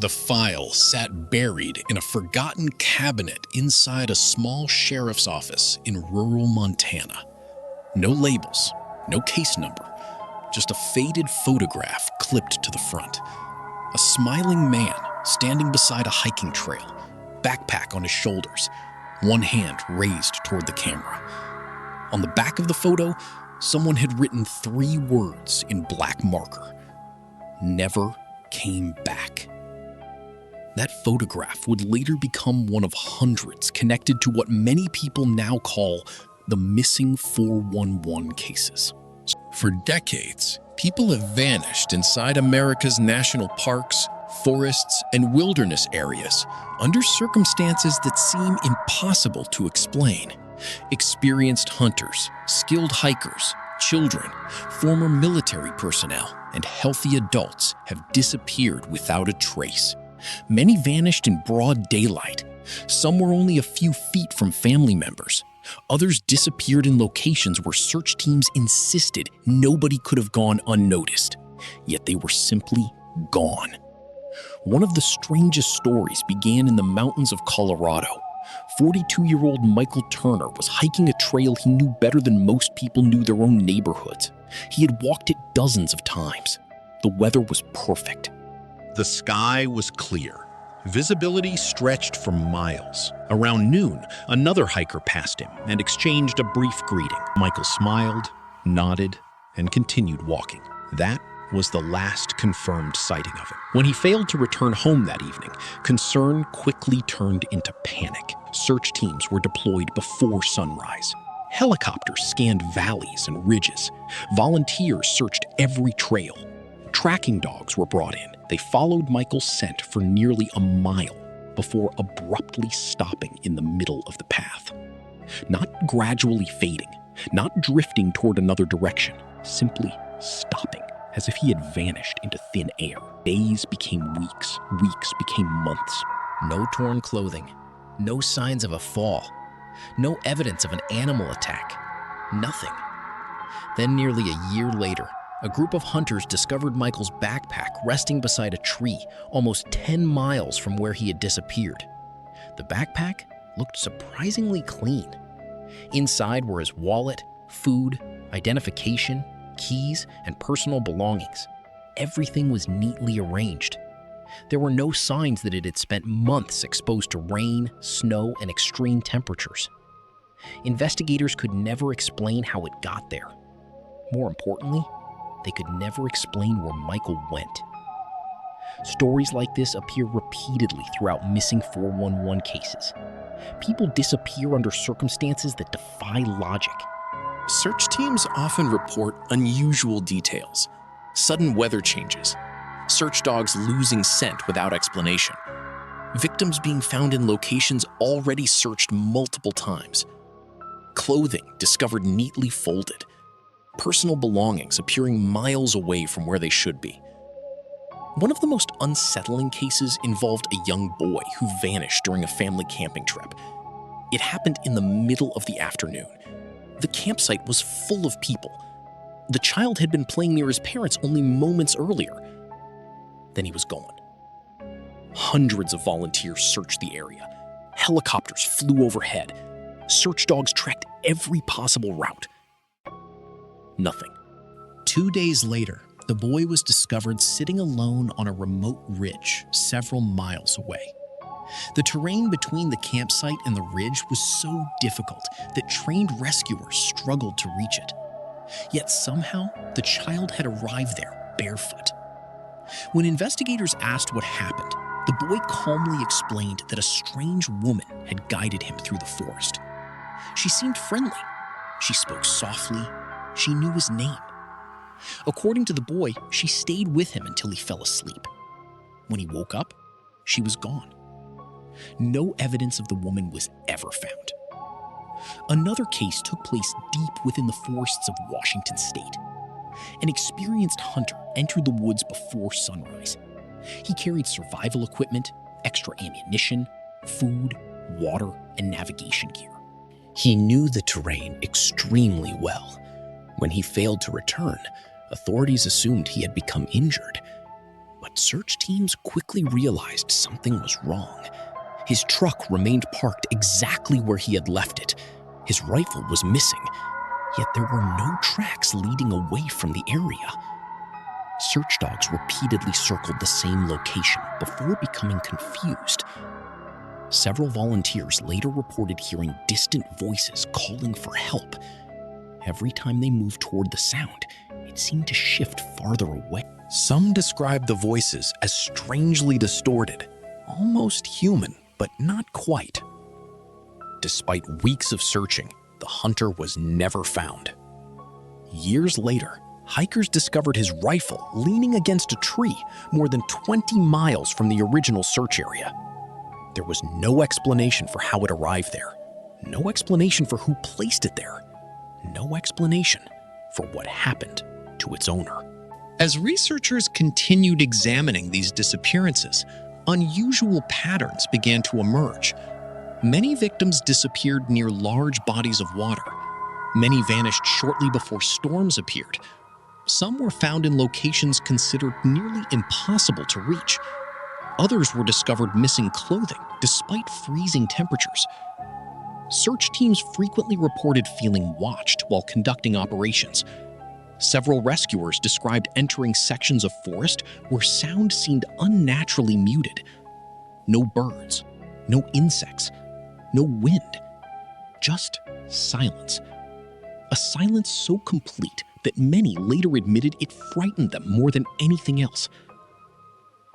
The file sat buried in a forgotten cabinet inside a small sheriff's office in rural Montana. No labels, no case number, just a faded photograph clipped to the front. A smiling man standing beside a hiking trail, backpack on his shoulders, one hand raised toward the camera. On the back of the photo, someone had written 3 words in black marker: "Never came back." That photograph would later become one of hundreds connected to what many people now call the missing 411 cases. For decades, people have vanished inside America's national parks, forests, and wilderness areas under circumstances that seem impossible to explain. Experienced hunters, skilled hikers, children, former military personnel, and healthy adults have disappeared without a trace. Many vanished in broad daylight. Some were only a few feet from family members. Others disappeared in locations where search teams insisted nobody could have gone unnoticed. Yet they were simply gone. One of the strangest stories began in the mountains of Colorado. 42-year-old Michael Turner was hiking a trail he knew better than most people knew their own neighborhoods. He had walked it dozens of times. The weather was perfect. The sky was clear. Visibility stretched for miles. Around noon, another hiker passed him and exchanged a brief greeting. Michael smiled, nodded, and continued walking. That was the last confirmed sighting of him. When he failed to return home that evening, concern quickly turned into panic. Search teams were deployed before sunrise. Helicopters scanned valleys and ridges. Volunteers searched every trail. Tracking dogs were brought in. They followed Michael's scent for nearly a mile before abruptly stopping in the middle of the path. Not gradually fading, not drifting toward another direction, simply stopping, as if he had vanished into thin air. Days became weeks, weeks became months. No torn clothing, no signs of a fall, no evidence of an animal attack, nothing. Then nearly a year later, a group of hunters discovered Michael's backpack resting beside a tree almost 10 miles from where he had disappeared. The backpack looked surprisingly clean. Inside were his wallet, food, identification, keys, and personal belongings. Everything was neatly arranged. There were no signs that it had spent months exposed to rain, snow, and extreme temperatures. Investigators could never explain how it got there. More importantly, they could never explain where Michael went. Stories like this appear repeatedly throughout missing 411 cases. People disappear under circumstances that defy logic. Search teams often report unusual details: sudden weather changes, search dogs losing scent without explanation, victims being found in locations already searched multiple times, clothing discovered neatly folded, personal belongings appearing miles away from where they should be. One of the most unsettling cases involved a young boy who vanished during a family camping trip. It happened in the middle of the afternoon. The campsite was full of people. The child had been playing near his parents only moments earlier. Then he was gone. Hundreds of volunteers searched the area. Helicopters flew overhead. Search dogs tracked every possible route. Nothing. 2 days later, the boy was discovered sitting alone on a remote ridge several miles away. The terrain between the campsite and the ridge was so difficult that trained rescuers struggled to reach it. Yet somehow, the child had arrived there barefoot. When investigators asked what happened, the boy calmly explained that a strange woman had guided him through the forest. She seemed friendly. She spoke softly. She knew his name. According to the boy, she stayed with him until he fell asleep. When he woke up, she was gone. No evidence of the woman was ever found. Another case took place deep within the forests of Washington state. An experienced hunter entered the woods before sunrise. He carried survival equipment, extra ammunition, food, water, and navigation gear. He knew the terrain extremely well. When he failed to return, authorities assumed he had become injured. But search teams quickly realized something was wrong. His truck remained parked exactly where he had left it. His rifle was missing, yet there were no tracks leading away from the area. Search dogs repeatedly circled the same location before becoming confused. Several volunteers later reported hearing distant voices calling for help. Every time they moved toward the sound, it seemed to shift farther away. Some described the voices as strangely distorted, almost human, but not quite. Despite weeks of searching, the hunter was never found. Years later, hikers discovered his rifle leaning against a tree more than 20 miles from the original search area. There was no explanation for how it arrived there, no explanation for who placed it there, no explanation for what happened to its owner. As researchers continued examining these disappearances, unusual patterns began to emerge. Many victims disappeared near large bodies of water. Many vanished shortly before storms appeared. Some were found in locations considered nearly impossible to reach. Others were discovered missing clothing despite freezing temperatures. Search teams frequently reported feeling watched while conducting operations. Several rescuers described entering sections of forest where sound seemed unnaturally muted. No birds, no insects, no wind, just silence. A silence so complete that many later admitted it frightened them more than anything else.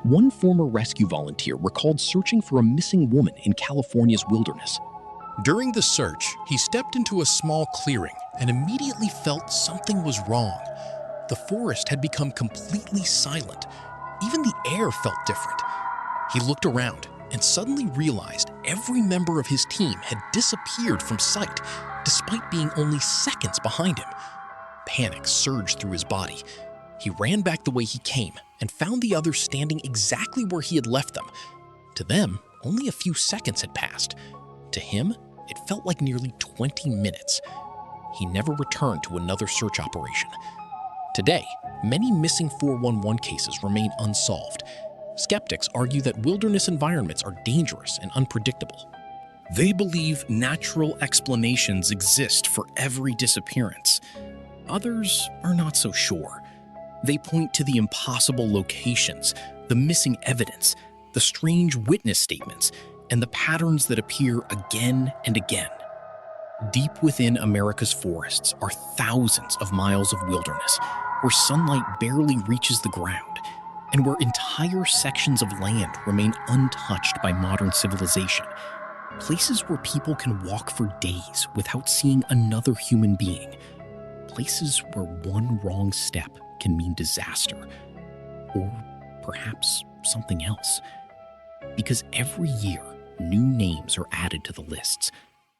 One former rescue volunteer recalled searching for a missing woman in California's wilderness. During the search, he stepped into a small clearing and immediately felt something was wrong. The forest had become completely silent. Even the air felt different. He looked around and suddenly realized every member of his team had disappeared from sight, despite being only seconds behind him. Panic surged through his body. He ran back the way he came and found the others standing exactly where he had left them. To them, only a few seconds had passed. To him, it felt like nearly 20 minutes. He never returned to another search operation. Today, many missing 411 cases remain unsolved. Skeptics argue that wilderness environments are dangerous and unpredictable. They believe natural explanations exist for every disappearance. Others are not so sure. They point to the impossible locations, the missing evidence, the strange witness statements, and the patterns that appear again and again. Deep within America's forests are thousands of miles of wilderness, where sunlight barely reaches the ground, and where entire sections of land remain untouched by modern civilization. Places where people can walk for days without seeing another human being. Places where one wrong step can mean disaster, or perhaps something else. Because every year, new names are added to the lists.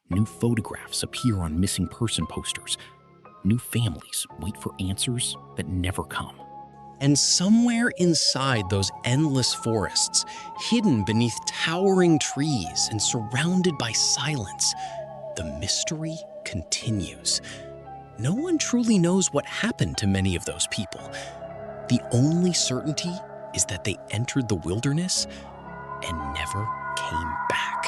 New photographs appear on missing person posters. New families wait for answers that never come. And somewhere inside those endless forests, hidden beneath towering trees and surrounded by silence, the mystery continues. No one truly knows what happened to many of those people. The only certainty is that they entered the wilderness and never came back.